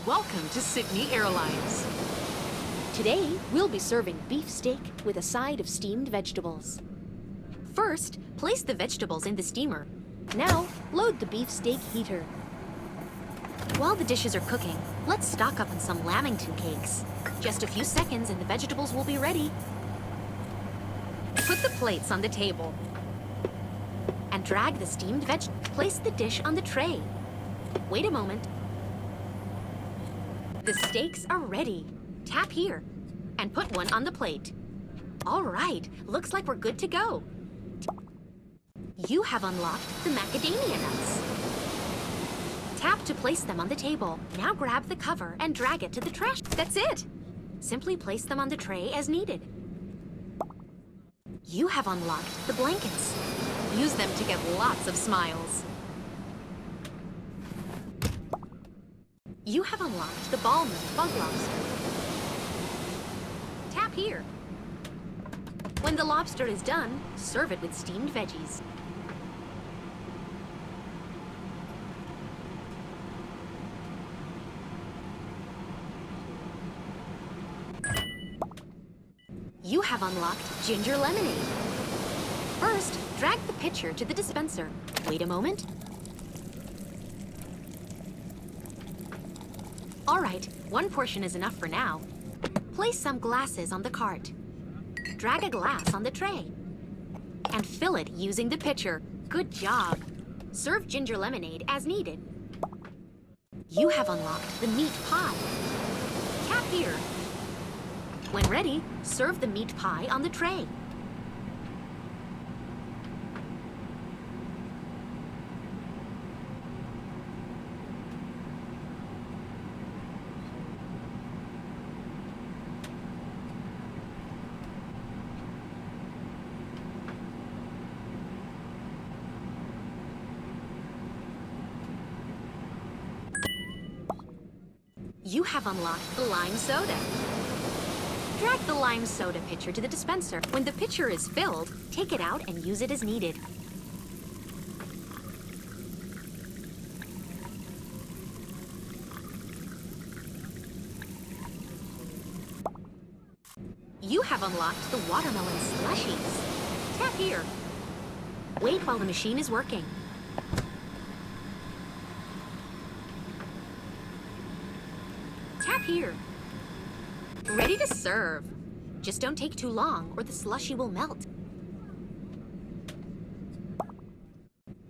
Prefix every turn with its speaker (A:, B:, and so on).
A: Welcome to Sydney Airlines.
B: Today, we'll be serving beef steak with a side of steamed vegetables.
C: First, place the vegetables in the steamer.
B: Now, load the beef steak heater.
C: While the dishes are cooking, let's stock up on some Lamington cakes. Just a few seconds and the vegetables will be ready. Put the plates on the table. And drag the steamed veg. Place the dish on the tray. Wait a moment. The steaks are ready. Tap here and put one on the plate. All right, looks like we're good to go. You have unlocked the macadamia nuts. Tap to place them on the table. Now grab the cover and drag it to the trash. That's it. Simply place them on the tray as needed. You have unlocked the blankets. Use them to get lots of smiles. You have unlocked the Ballman bug lobster. Tap here. When the lobster is done, serve it with steamed veggies. You have unlocked ginger lemonade. First, drag the pitcher to the dispenser. Wait a moment. All right, one portion is enough for now. Place some glasses on the cart. Drag a glass on the tray. And fill it using the pitcher. Good job. Serve ginger lemonade as needed. You have unlocked the meat pie. Tap here. When ready, serve the meat pie on the tray. You have unlocked the lime soda. Drag the lime soda pitcher to the dispenser. When the pitcher is filled, take it out and use it as needed. You have unlocked the watermelon slushies. Tap here. Wait while the machine is working. Tap here. Ready to serve. Just don't take too long or the slushie will melt.